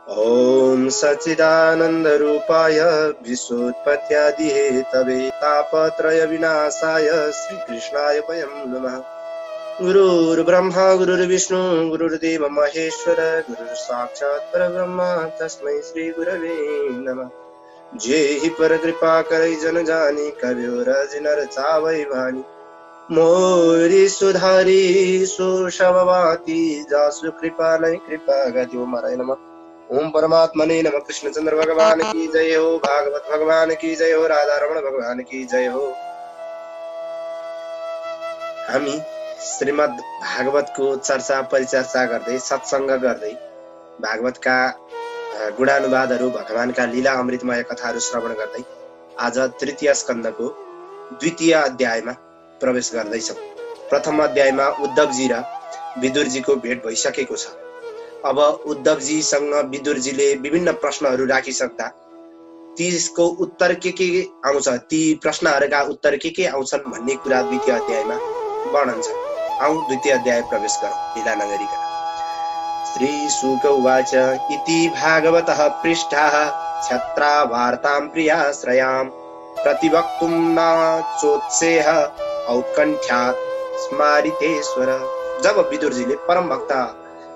ओम सच्चिदानंद रूपाय विश्वोत्पत्त्यादि Hathaway तापत्रय विनाशाय श्री कृष्णाय वयं नमः। गुरुर्ब्रह्मा गुरुर्विष्णु गुरुर्देव महेश्वर गुरुर् साक्षात् परब्रह्म तस्मै श्री गुरवे नमः। जेहि पर कृपा करै जन जानी कवियो रज नर चावै भानी मोरी सुधारी सुशववाती जासु कृपा नै कृपा गति। ओम नमः। ओम परमात्मने नमः। कृष्णचंद्र भगवान की जय हो, भागवत भगवान की जय हो, राधा रमण भगवान की जय हो। हामी श्रीमद् भागवतको चर्चा परिचर्चा गर्दै सत्संग गर्दै भागवतका गुणानुवादहरू भगवानका लीला अमृतमय कथाहरू श्रवण गर्दै आज तृतीय स्कन्धको द्वितीय अध्यायमा प्रवेश गर्दैछौँ। प्रथम अध्यायमा उद्धवजी र विदुरजीको भेट भइसकेको छ। अब उद्धवजीसँग विदुरजीले विभिन्न प्रश्नहरू राखिसक्दा त्यसको उत्तर के आउँछ, ती प्रश्नहरूका उत्तर के आउँछन् भन्ने कुरा द्वितीय अध्यायमा वर्णन छ। आउँ द्वितीय अध्याय प्रवेश गरौँ लीला नगरिकन। श्री शुक उवाच इति भागवतः पृष्ठाः क्षत्रा वार्तां प्रियाश्रयां प्रतिवक्तुं न चोत्सेह औत्कण्ठ्यात् स्मारितेश्वर। जब विदुरजीले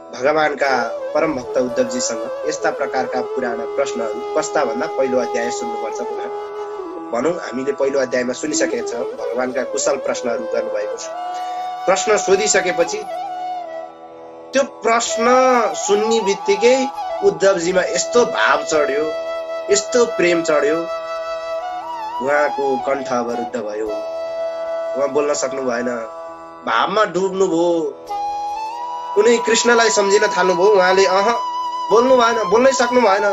भगवानका परम भक्त उद्धवजीसँग यस्ता प्रकारका पुराना प्रश्नहरू कस्ता भन्दा पहिलो अध्याय सुन्नुपर्छ। भनौँ हामीले पहिलो अध्यायमा सुनिसकेका छौँ, भगवानका कुशल प्रश्नहरू गर्नुभएको छ। प्रश्न सोधिसकेपछि त्यो प्रश्न सुन्ने बित्तिकै उद्धवजीमा यस्तो भाव चढ्यो, यस्तो प्रेम चढ्यो, उहाँको कण्ठ अवरुद्ध भयो। उहाँ बोल्न सक्नु भएन, भावमा डुब्नु भयो। उनी कृष्णलाई सम्झिन थाल्नुभयो। उहाँले बोल्नु भएन, बोल्नै सक्नु भएन।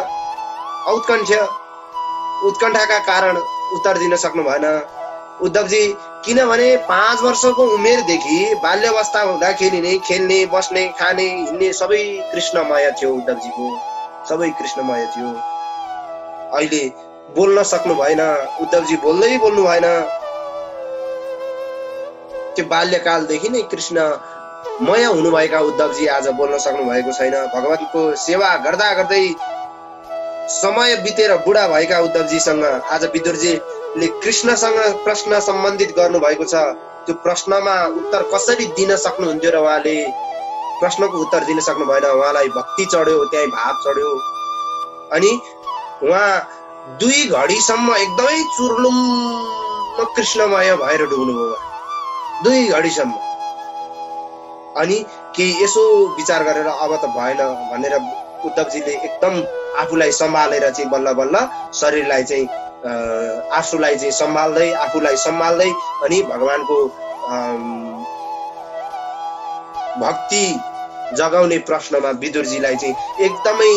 उत्कण्ठाका कारण उत्तर दिन सक्नु भएन उद्धवजी। किनभने 5 वर्षको उमेरदेखि बाल्यवस्था हुँदाखेरि नै खेल्ने, बस्ने, खाने, हिँड्ने सबै कृष्णमय थियो। उद्धवजीको सबै कृष्णमय थियो। अहिले बोल्न सक्नु भएन, उद्धवजी बोल्नु भएन। त्यो बाल्यकालदेखि नै कृष्णमय हुनुभएका उद्धवजी आज बोल्न सक्नु भएको छैन। भगवानको सेवा गर्दा गर्दै समय बितेर बुढा भएका उद्धवजीसँग आज विदुरजीले कृष्णसँग प्रश्न सम्बन्धित गर्नु भएको छ। त्यो प्रश्नमा उत्तर कसरी दिन सक्नुहुन्थ्यो र उहाँले प्रश्नको उत्तर दिन सक्नु भएन। उहाँलाई भक्ति चढ्यो, त्यही भाव चढ्यो। अनि उहाँ 2 घडीसम्म एकदमै चुर्लुम्म कृष्णमय भएर डुब्नुभयो। 2 घडीसम्म। अनि के यसो विचार गरेर अब त भएन भनेर उद्धवजीले एकदम आफूलाई सम्हालेर चाहिँ बल्ल बल्ल शरीरलाई चाहिँ आफूलाई चाहिँ सम्हाल्दै, आफूलाई सम्हाल्दै अनि भगवानको भक्ति जगाउने प्रश्नमा विदुरजीलाई चाहिँ एकदमै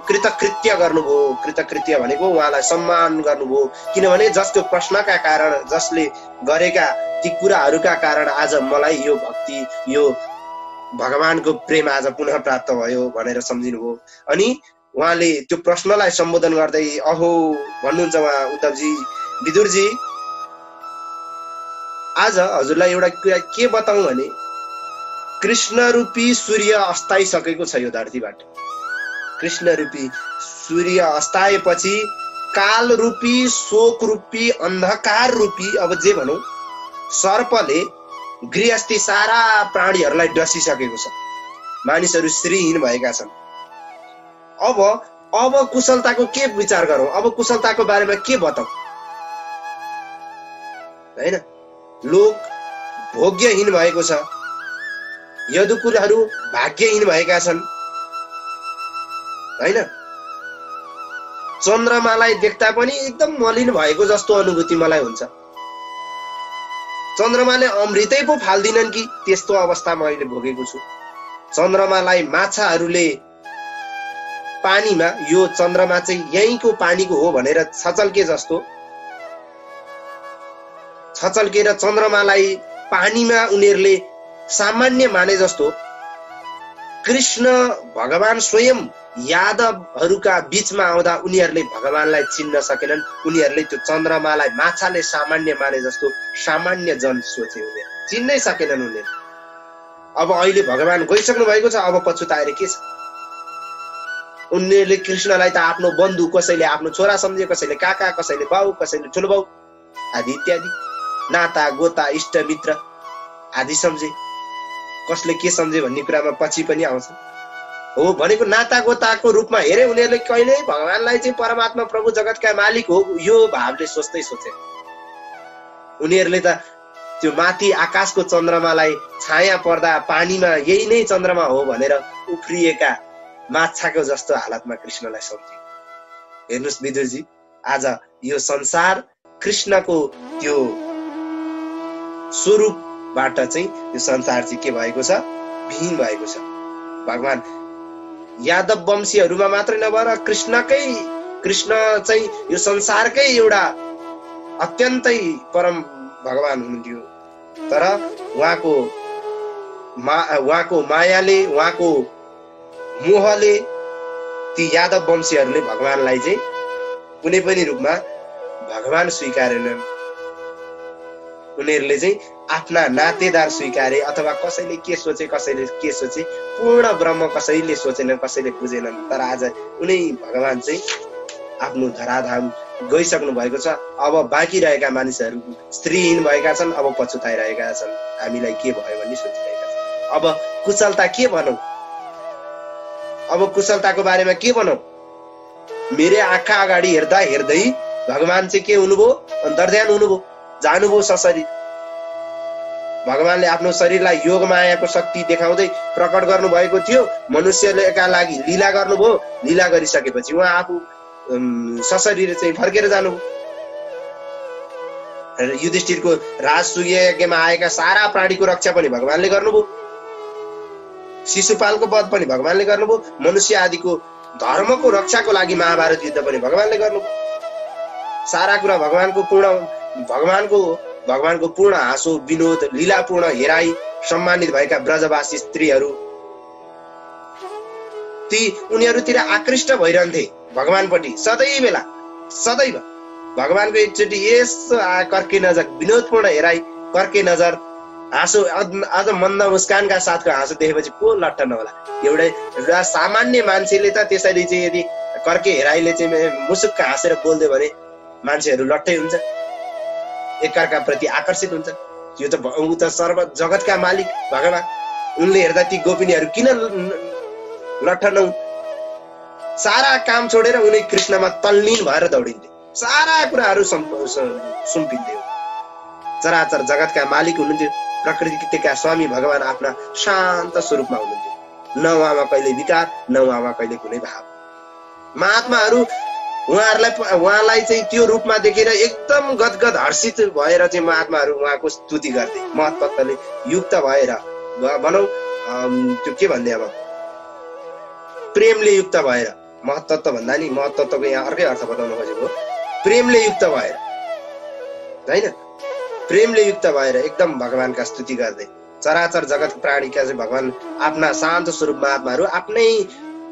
कृतकृत्य गर्नुभयो। कृतकृत्य भनेको उहाँलाई सम्मान गर्नुभयो। किनभने जसको प्रश्नका कारण, जसले गरेका ती कुराहरूका कारण आज मलाई यो भक्ति, यो भगवानको प्रेम आज पुनः प्राप्त भयो भनेर सम्झिनुभयो। अनि उहाँले त्यो प्रश्नलाई सम्बोधन गर्दै अहो भन्नुहुन्छ उहाँ उद्धवजी, विदुरजी आज हजुरलाई एउटा कुरा के बताउँ भने कृष्ण रूपी सूर्य अस्ताइसकेको छ यो धरतीबाट। कृष्ण रूपी सूर्य अस्ताएपछि काल रूपी, शोक रूपी, अन्धकार रूपी, अब जे भनौं, सर्पले गृहस्थी सारा प्राणीहरूलाई डसिसकेको छ। मानिसहरू श्रीहीन भएका छन्। अब कुशलताको के विचार गरौं? अब कुशलताको बारेमा के बताउँ? हैन, लोक भोग्यहीन भएको छ। यदुकुलहरू भाग्यहीन भएका छन्। हैन, चन्द्रमालाई देख्दा पनि एकदम मलिन भएको जस्तो अनुभूति मलाई हुन्छ। चन्द्रमाले अमृतै पो फाल्दिनन् कि त्यस्तो अवस्था मैले भोगेको छु। चन्द्रमालाई माछाहरूले पानीमा यो चन्द्रमा चाहिँ यहीँको पानीको हो भनेर छचल्के जस्तो, छचल्केर चन्द्रमालाई पानीमा उनीहरूले सामान्य माने जस्तो कृष्ण भगवान स्वयं यादवहरूका बीचमा आउँदा उनीहरूले भगवानलाई चिन्न सकेनन्। उनीहरूले त्यो चन्द्रमालाई माछाले सामान्य माने जस्तो सामान्य जन सोचे, उनीहरू चिन्नै सकेनन् उनीहरू। अब अहिले भगवान गइसक्नु भएको छ, अब पछुताएर के छ? उनीहरूले कृष्णलाई त आफ्नो बन्धु, कसैले आफ्नो छोरा सम्झे, कसैले काका, कसैले बाउ, कसैले ठुलो बाउ आदि इत्यादि, नाता गोता इष्ट मित्र आदि सम्झे। कसले के सम्झे भन्ने कुरामा पछि पनि आउँछ। हो भनेको नाता गोताको रूपमा हेरे उनीहरूले कहिल्यै भगवानलाई चाहिँ परमात्मा प्रभु जगतका मालिक हो यो भावले सोच्दै सोचे। उनीहरूले त त्यो माथि आकाशको चन्द्रमालाई छाया पर्दा पानीमा यही नै चन्द्रमा हो भनेर उफ्रिएका माछाको जस्तो हालतमा कृष्णलाई सम्झे। हेर्नुहोस् विदुरजी, आज यो संसार कृष्णको त्यो स्वरूपबाट चाहिँ यो संसार चाहिँ के भएको छ, विहीन भएको छ। भगवान यादव वंशीहरूमा मात्रै नभएर कृष्ण चाहिँ यो संसारकै एउटा अत्यन्तै परम भगवान हुनुहुन्थ्यो। तर उहाँको मायाले, उहाँको मोहले ती यादव वंशीहरूले भगवानलाई चाहिँ कुनै पनि रूपमा भगवान स्वीकारेनन्। उनीहरूले चाहिँ आफ्ना नातेदार स्वीकारे, अथवा कसैले के सोचे कसैले के सोचे, पूर्ण ब्रह्म कसैले सोचेनन्, कसैले बुझेनन्। तर आज उनी भगवान चाहिँ आफ्नो धराधाम गइसक्नु भएको छ। अब बाँकी रहेका मानिसहरू स्त्रीहीन भएका छन्, अब पछुताइरहेका छन्, हामीलाई के भयो भन्ने सोचिरहेका छन्। अब कुशलता के भनौँ, अब कुशलताको बारेमा के भनौँ? मेरै आँखा अगाडि हेर्दा हेर्दै भगवान चाहिँ के हुनुभयो, अन्तर्ध्यान हुनुभयो, जानुभयो सशरीर। भगवानले आफ्नो शरीरलाई योग मायाको शक्ति देखाउँदै प्रकट गर्नु भएको थियो। मनुष्यका लागि लीला गर्नुभयो। लीला गरिसकेपछि उहाँ आफू सशरीर चाहिँ फर्केर जानुभयो। युधिष्ठिरको राजसूय यज्ञमा आएका सारा प्राणीको रक्षा पनि भगवानले गर्नुभयो। शिशुपालको वध पनि भगवानले गर्नुभयो। मनुष्य आदिको धर्मको रक्षाको लागि महाभारत युद्ध पनि भगवानले गर्नुभयो। सारा कुरा भगवानको पूर्ण हाँसो, विनोद, लीलापूर्ण हेराई, सम्मानित भएका ब्रजवासी स्त्रीहरू ती उनीहरूतिर आकृष्ट भइरहन्थे भगवानपट्टि सदैव। भगवानको एकचोटि यसो कर्के नजर, विनोदपूर्ण हेराई, कर्के नजर, हाँसो, अझ मन्द मुस्कानका साथको हाँसो देखेपछि को लट्ट नहोला। एउटा सामान्य मान्छेले त त्यसरी चाहिँ यदि कर्के हेराइले चाहिँ मुसुक्क हाँसेर बोल्दियो भने मान्छेहरू लट्टै हुन्छ, एकअर्का प्रति आकर्षित हुन्छ। यो त ऊ त सर्व जगतका मालिक भगवान, उनले हेर्दा ती गोपिनीहरू किन लट्ठ नहुन्? सारा काम छोडेर उनी कृष्णमा तल्लीन भएर दौडिन्थे, सारा कुराहरू सुम्पिन्थे। चराचर जगतका मालिक हुनुहुन्थ्यो, प्रकृतिका स्वामी भगवान आफ्ना शान्त स्वरूपमा हुनुहुन्थ्यो। न उहाँमा कहिले विकार, न उहाँमा कहिले कुनै भाव। महात्माहरू उहाँलाई चाहिँ त्यो रूपमा देखेर एकदम गदगद हर्षित भएर चाहिँ महात्माहरू उहाँको स्तुति गर्थे। महत्त्वले युक्त भएर भनौँ, त्यो के भन्ने, अब प्रेमले युक्त भएर, महत्त्व भन्दा नि महत्त्वको यहाँ अर्कै अर्थ बताउन खोजेको, प्रेमले युक्त भएर होइन, प्रेमले युक्त भएर एकदम भगवानका स्तुति गर्दै। चराचर जगत प्राणीका चाहिँ भगवान आफ्ना शान्त स्वरूप महात्माहरू आफ्नै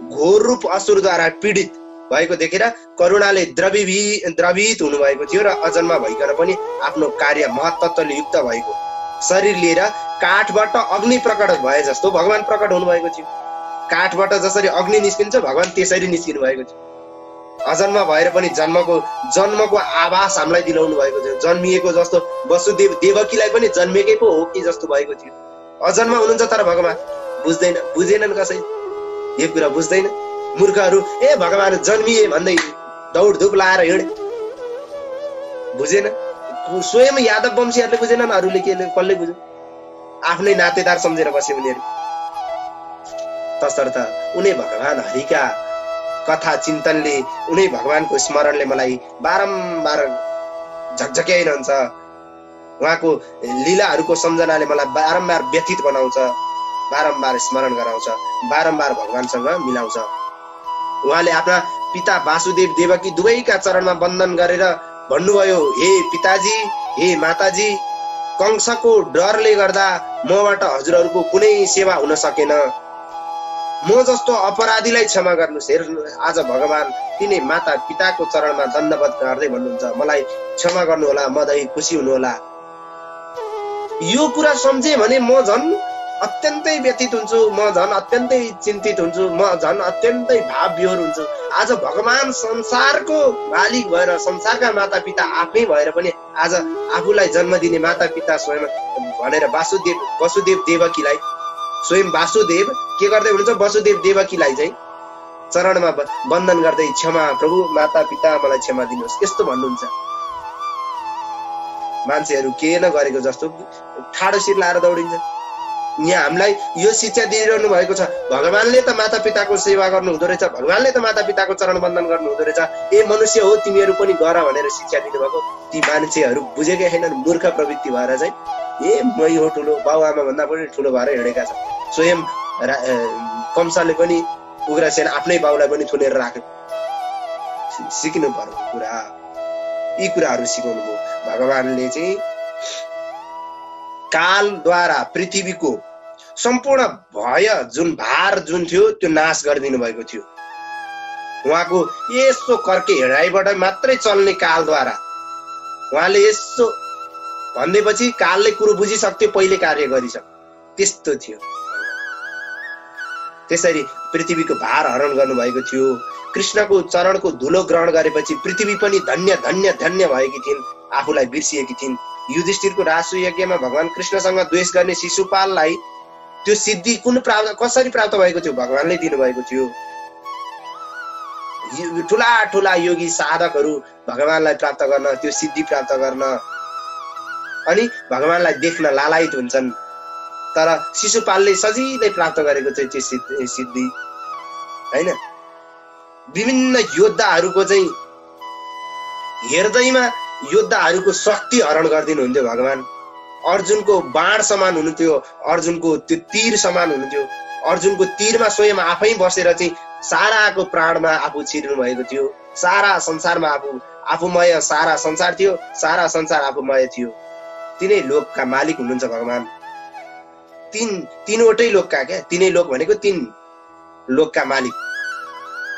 घोर रूप असुरद्वारा पीडित भएको देखेर करुणाले द्रवित हुनुभएको थियो र अजन्मा भइकन पनि आफ्नो कार्य महत्त्वले युक्त भएको शरीर लिएर काठबाट अग्नि प्रकट भए जस्तो भगवान प्रकट हुनुभएको थियो। काठबाट जसरी अग्नि निस्किन्छ भगवान त्यसरी निस्किनु भएको थियो। अजन्मा भएर पनि जन्मको आभास हामीलाई दिलाउनु भएको थियो। जन्मिएको जस्तो वसुदेव देवकीलाई पनि जन्मेकै पो हो कि जस्तो भएको थियो। अजन्मा हुनुहुन्छ तर भगवान बुझेनन्, कसै यो कुरा बुझ्दैन। मूर्खहरू ए भगवान जन्मिए भन्दै दौडधुप लाएर हिँडे, बुझेन। स्वयं यादव वंशीहरूले बुझेनन्, अरूले कसले बुझ्यो? आफ्नै नातेदार सम्झेर बसे उनीहरू। तसर्थ उनी भगवान हरिका कथा चिन्तनले, उनी भगवानको स्मरणले मलाई बारम्बार झकझक्याइरहन्छ। उहाँको लीलाहरूको सम्झनाले मलाई बारम्बार व्यथित बनाउँछ, बारम्बार स्मरण गराउँछ, बारम्बार भगवानसँग मिलाउँछ। उहाँले आफ्ना पिता वासुदेव देवकी दुवैका चरणमा वन्दन गरेर भन्नुभयो, हे पिताजी, हे माताजी, कंसको डरले गर्दा मबाट हजुरहरूको कुनै सेवा हुन सकेन। म जस्तो अपराधीलाई क्षमा गर्नुहोस्। हेर्नु, आज भगवान तिनै माता पिताको चरणमा दण्डवत गर्दै भन्नुहुन्छ, मलाई क्षमा गर्नुहोला, मदै खुसी हुनुहोला। यो कुरा सम्झे भने म झन् अत्यन्तै व्यथित हुन्छु, म झन् अत्यन्तै चिन्तित हुन्छु, म झन् अत्यन्तै भावविह्वल हुन्छु। आज भगवान संसारको मालिक भएर, संसारका माता पिता आफै भएर पनि आज आफूलाई जन्म दिने माता पिता स्वयं भनेर वसुदेव देवकीलाई, स्वयं वासुदेव के गर्दै हुनुहुन्छ, वसुदेव देवकीलाई चाहिँ चरणमा वन्दन गर्दै क्षमा प्रभु माता पिता मलाई क्षमा दिनुहोस् यस्तो भन्नुहुन्छ। मान्छेहरू के नगरेको जस्तो ठाडो शिर लाएर दौडिन्छ। यहाँ हामीलाई यो शिक्षा दिइरहनु भएको छ, भगवानले त माता पिताको सेवा गर्नु हुँदो रहेछ, भगवानले त माता पिताको चरण वन्दन गर्नु हुँदो रहेछ, ए मनुष्य हो तिमीहरू पनि गर भनेर शिक्षा दिनुभएको। ती मान्छेहरू बुझेकै छैनन्, मूर्ख प्रवृत्ति भएर चाहिँ ए मै हो ठुलो, बाबुआमा भन्दा पनि ठुलो भएर हिँडेका छन्। स्वयं कंसले पनि उग्रसेन आफ्नै बाउलाई पनि थुनेर राख्यो। सिक्नु पर्यो कुरा, यी कुराहरू सिकाउनु भयो। भगवानले चाहिँ कालद्वारा पृथ्वीको सम्पूर्ण भय जुन भार जुन थियो त्यो नाश गरिदिनु भएको थियो। उहाँको यसो कर्के हिँडाइबाट मात्रै चल्ने कालद्वारा उहाँले यसो भन्दैपछि कालले कुरो बुझिसक्थ्यो, पहिले कार्य गरिसक्यो, त्यस्तो थियो। त्यसरी पृथ्वीको भार हरण गर्नुभएको थियो। कृष्णको चरणको धुलो ग्रहण गरेपछि पृथ्वी पनि धन्य धन्य धन्य भएकी थिइन्, आफूलाई बिर्सिएकी थिइन्। युधिष्ठिरको राजसूय भगवान कृष्णसँग द्वेष गर्ने शिशुपाललाई त्यो सिद्धि कसरी प्राप्त भएको थियो, भगवानले दिनुभएको थियो। ठुला ठुला योगी साधकहरू भगवानलाई प्राप्त गर्न, त्यो सिद्धि प्राप्त गर्न अनि भगवानलाई देख्न लालायित हुन्छन्, तर शिशुपालले सजिलै प्राप्त गरेको चाहिँ त्यो सिद्धि हैन। विभिन्न योद्धाहरूको चाहिँ हेर्दैमा योद्धाहरूको शक्ति हरण गरिदिनुहुन्थ्यो भगवान। अर्जुनको बाण समान हुनुहुन्थ्यो, अर्जुनको त्यो तीर समान हुनुहुन्थ्यो। अर्जुनको तीरमा स्वयं आफै बसेर चाहिँ साराको प्राणमा आफू छिर्नु भएको थियो। सारा संसारमा आफूमय सारा संसार थियो, सारा संसार आफूमय थियो। तिनै लोकका मालिक हुनुहुन्छ भगवान। तीनवटै लोकका क्या, तिनै लोक भनेको 3 लोकका मालिक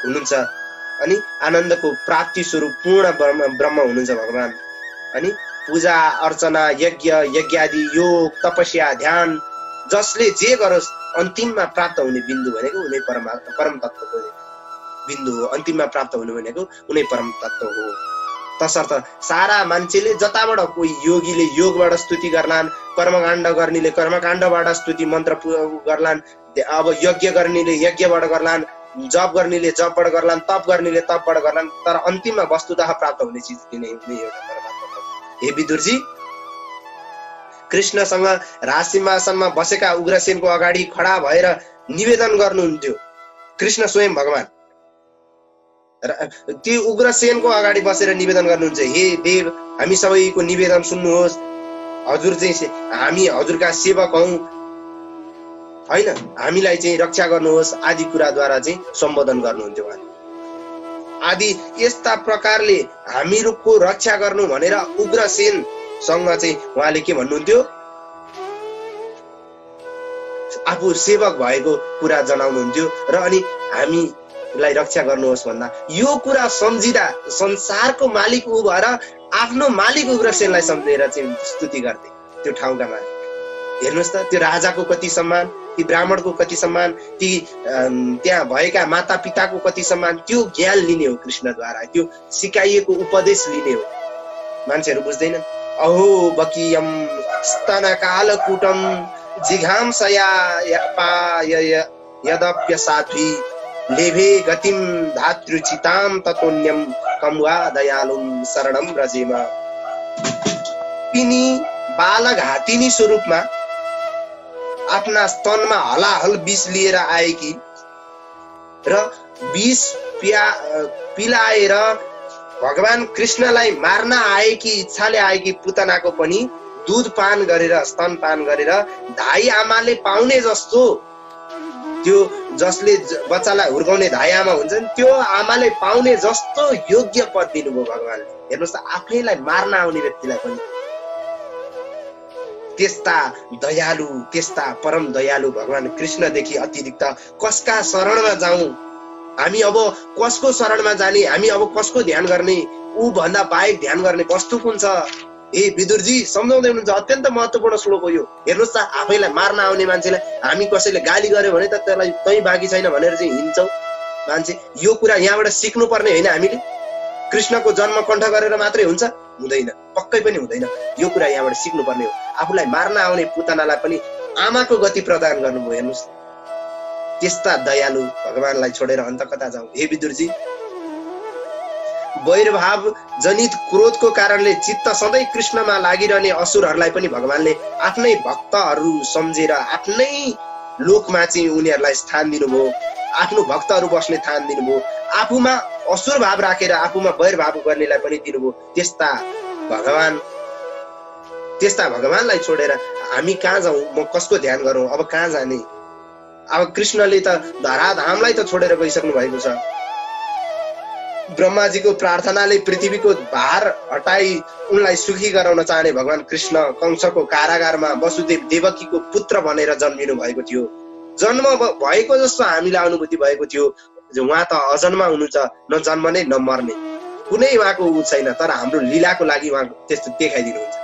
हुनुहुन्छ। अनि आनन्दको प्राप्ति स्वरूप पूर्ण ब्रह्म हुनुहुन्छ भगवान। अनि पूजा अर्चना यज्ञ यज्ञादि योग तपस्या ध्यान जसले जे गरोस् अन्तिममा प्राप्त हुने बिन्दु भनेको उनी परम तत्त्वको बिन्दु हो। अन्तिममा प्राप्त हुनु भनेको उनी परम तत्त्व हो। तसर्थ सारा मान्छेले जताबाट कोही योगीले योगबाट स्तुति गर्लान्, कर्मकाण्ड गर्नेले कर्मकाण्डबाट स्तुति मन्त्र गर्लान्, अब यज्ञ गर्नेले यज्ञबाट गर्लान्, जप गर्नेले जपबाट गर्लान्, तप गर्नेले तपबाट गर्लान्, तर अन्तिममा वस्तुतः प्राप्त हुने चिज किन एउटा परमात्मा हो। हे विदुरजी, कृष्णसँग राजसिंहासनमा बसेका उग्रसेनको अगाडि खडा भएर निवेदन गर्नुहुन्थ्यो कृष्ण स्वयं भगवान। त्यो उग्रसेनको अगाडि बसेर निवेदन गर्नुहुन्छ, हे देव हामी सबैको निवेदन सुन्नुहोस्, हजुर चाहिँ हामी हजुरका सेवक हौं हैन, हामीलाई चाहिँ रक्षा गर्नुहोस् आदि कुराद्वारा चाहिँ सम्बोधन गर्नुहुन्थ्यो उहाँले। आदि यस्ता प्रकारले हामीहरूको रक्षा गर्नु भनेर उग्रसेनसँग चाहिँ उहाँले के भन्नुहुन्थ्यो, आफू सेवक भएको कुरा जनाउनुहुन्थ्यो र अनि हामीलाई रक्षा गर्नुहोस् भन्दा यो कुरा सम्झिँदा संसारको मालिक ऊ भएर आफ्नो मालिक उग्रसेनलाई सम्झेर चाहिँ स्तुति गर्थे त्यो ठाउँका मालिक। हेर्नुहोस् त, त्यो राजाको कति सम्मान, ती ब्राह्मणको कति सम्मान, ती त्यहाँ भएका माता पिताको कति सम्मान, त्यो ज्ञान लिने हो कृष्णद्वारा, त्यो सिकाइएको उपदेश लिने हो। मान्छेहरू बुझ्दैनन्। अहो बकियम स्तनकालकुटम जिघांसया यदप्य साध्वी लेभे गतिम धातृचिताम ततोन्यम कमवा दयालुम शरणम रजेम। तिनी बालक हातिनी स्वरूपमा आफ्ना स्तनमा हलाहल विष लिएर आएकी र विष पिलाएर भगवान कृष्णलाई मार्न आएकी इच्छाले आएकी पुतनाको पनि दूध पान गरेर स्तन पान गरेर धाई आमाले पाउने जस्तो, त्यो जसले बच्चालाई हुर्काउने धाई आमा हुन्छन् त्यो आमाले पाउने जस्तो योग्य पद दिनुभयो भगवानले। हेर्नुहोस् त, आफैलाई मार्न आउने व्यक्तिलाई पनि त्यस्ता दयालु, त्यस्ता परम दयालु भगवान कृष्णदेखि अतिरिक्त कसका शरणमा जाउँ हामी? अब कसको शरणमा जाने हामी? अब कसको ध्यान गर्ने? ऊ भन्दा बाहेक ध्यान गर्ने वस्तु कुन छ? ए विदुरजी सम्झाउँदै हुनुहुन्छ, अत्यन्त महत्त्वपूर्ण श्लोक हो यो। हेर्नुहोस् त, आफैलाई मार्न आउने मान्छेलाई हामी कसैले गाली गर्यो भने त त्यसलाई तै बाँकी छैन भनेर चाहिँ हिँड्छौ मान्छे। यो कुरा यहाँबाट सिक्नुपर्ने होइन हामीले। कृष्णको जन्म कण्ठ गरेर मात्रै हुन्छ? हुँदैन, पक्कै पनि हुँदैन। यो कुरा यहाँबाट सिक्नुपर्ने हो। आफूलाई मार्न आउने पुतनालाई पनि आमाको गति प्रदान गर्नुभयो। हेर्नुहोस्, त्यस्ता दयालु भगवानलाई छोडेर अन्त कता जाउँ? हे विदुरजी, वैरभाव जनित क्रोधको कारणले चित्त सधैँ कृष्णमा लागिरहने असुरहरूलाई पनि भगवानले आफ्नै भक्तहरू सम्झेर आफ्नै लोकमा चाहिँ उनीहरूलाई स्थान दिनुभयो, आफ्नो भक्तहरू बस्ने स्थान दिनुभयो, आफूमा असुर भाव राखेर आफूमा वैरभाव गर्नेलाई पनि दिनुभयो। त्यस्ता भगवानलाई छोडेर हामी कहाँ जाउँ? म कसको ध्यान गरौँ? अब कहाँ जाने? अब कृष्णले त धराधामलाई त छोडेर गइसक्नु भएको छ। ब्रह्माजीको प्रार्थनाले पृथ्वीको भार हटाई उनलाई सुखी गराउन चाहने भगवान कृष्ण कंसको कारागारमा वसुदेव देवकीको पुत्र बनेर जन्मिनु भएको थियो। जन्म भएको जस्तो हामीलाई अनुभूति भएको थियो। उहाँ त अजन्मा हुनुहुन्छ, न जन्मने न मर्ने, कुनै उहाँको ऊ छैन। तर हाम्रो लीलाको लागि उहाँ त्यस्तो देखाइदिनुहुन्छ।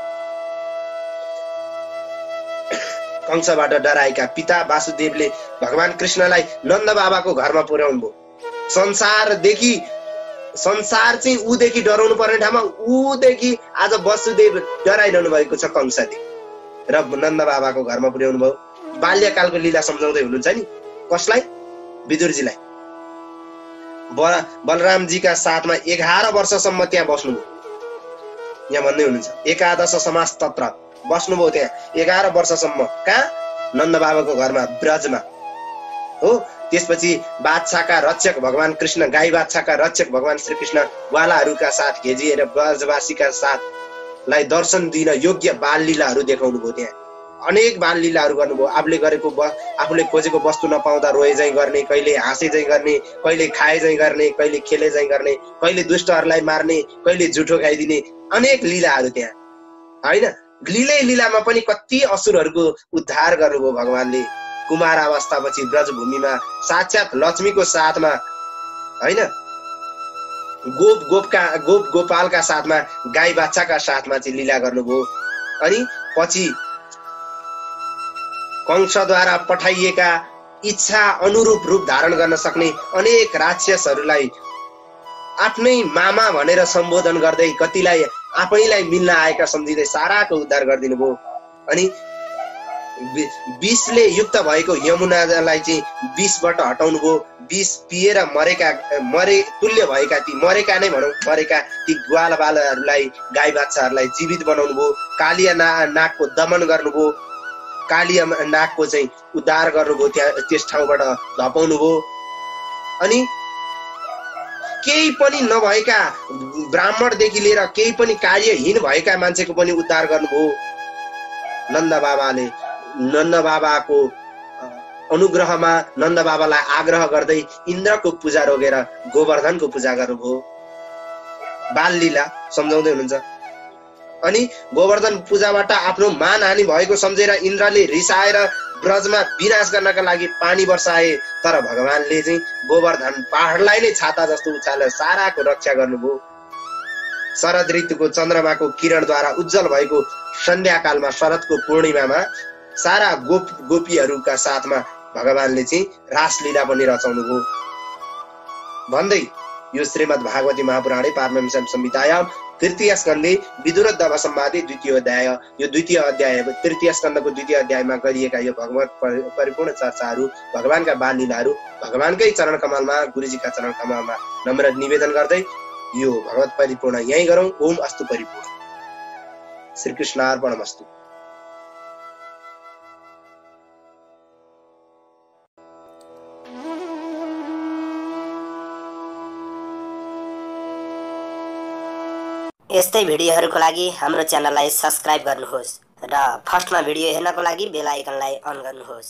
कंसबाट डराएका पिता वासुदेवले भगवान कृष्णलाई नन्द बाबाको घरमा पुर्याउनु भयो। संसार चाहिँ ऊदेखि डराउनु पर्ने ठाउँमा ऊदेखि आज वसुदेव डराइरहनु भएको छ कंसले, र नन्द बाबाको घरमा पुर्याउनु भयो। बाल्यकालको लीला सम्झाउँदै हुनुहुन्छ नि। कसलाई? विदुरजीलाई। बलरामजीका साथमा 11 वर्षसम्म त्यहाँ बस्नुभयो। यहाँ भन्दै हुनुहुन्छ एकादश समास तत्र बस्नुभयो त्यहाँ 11 वर्षसम्म। कहाँ? नन्द बाबाको घरमा, ब्रजमा हो। त्यसपछि बादशाहका रक्षक भगवान कृष्ण, गाई बादशाहका रक्षक भगवान श्री कृष्ण ग्वालाहरूका साथ घेजिएर ब्रजवासीका साथलाई दर्शन दिन योग्य बाल लीलाहरू देखाउनु भयो। त्यहाँ अनेक बाल लीलाहरू गर्नुभयो। आफूले खोजेको वस्तु नपाउँदा रोए झैँ गर्ने, कहिले हाँसे झैँ गर्ने, कहिले खाए झैँ गर्ने, कहिले खेले झैँ गर्ने, कहिले दुष्टहरूलाई मार्ने, कहिले जुठो खाइदिने, अनेक लीलाहरू त्यहाँ होइन। लीलामा पनि कति असुरहरूको उद्धार गर्नुभयो भगवानले। कुमार अवस्थापछि ब्रजभूमिमा साक्षात लक्ष्मीको साथमा होइन, गोपालका साथमा, गाई बाछाका साथमा चाहिँ लीला गर्नुभयो। अनि पछि कंसद्वारा पठाइएका इच्छा अनुरूप रूप धारण गर्न सक्ने अनेक राक्षसहरूलाई आफ्नै मामा भनेर सम्बोधन गर्दै, कतिलाई आफैलाई मिल्न आएका सम्झिँदै साराको उद्धार गरिदिनु भयो। अनि विषले युक्त भएको यमुनालाई चाहिँ विषबाट हटाउनु भयो। विष पिएर मरे तुल्य भएका ती मरेका नै भनौँ, मरेका ती ग्वाल बालहरूलाई, गाई बाच्छाहरूलाई जीवित बनाउनु भयो। कालिया नागको दमन गर्नुभयो। कालिया नागको चाहिँ उद्धार गर्नुभयो, त्यस ठाउँबाट धपाउनु भयो। अनि केही पनि नभएका ब्राह्मणदेखि लिएर केही पनि कार्यहीन भएका मान्छेको पनि उद्धार गर्नुभयो नन्द बाबाले। नन्द बाबाको अनुग्रहमा नन्द बाबालाई आग्रह गर्दै इन्द्रको पूजा रोगेर गोवर्धनको पूजा गर्नुभयो। बाल लीला सम्झाउँदै हुनुहुन्छ। अनि गोवर्धन पूजाबाट आफ्नो मान हानि भएको सम्झेर इन्द्रले रिसाएर ब्रजमा विनाश गर्नका लागि पानी वर्षाए, तर भगवानले चाहिँ गोवर्धन पहाडलाई नै छाता जस्तो उचालेर साराको रक्षा गर्नुभयो। शरद ऋतुको चन्द्रमाको किरणद्वारा उज्जवल भएको सन्ध्याकालमा शरदको पूर्णिमामा सारा गोपीहरूका साथमा भगवानले चाहिँ रासलीला पनि रचाउनु भयो भन्दै यो श्रीमद् भागवती महापुराणे पारमहंस्यां संहितायां तृतीय स्कन्धे विदुरोद्धव संवादे द्वितीय अध्याय, यो द्वितीय अध्याय तृतीय स्कन्धको द्वितीय अध्यायमा गरिएका यो भगवत परिपूर्ण चर्चाहरू, भगवानका बाल लीलाहरू भगवानकै चरण कमलमा, गुरुजीका चरण कमलमा नम्र निवेदन गर्दै यो भगवत परिपूर्ण यही गरौँ। ओम अस्तु परिपूर्ण। श्री कृष्णार्पणमस्तु। यस्तै भिडियोहरूको लागि हाम्रो च्यानललाई सब्स्क्राइब गर्नुहोस् र फर्स्टमा भिडियो हेर्नको लागि बेल आइकनलाई अन गर्नुहोस्।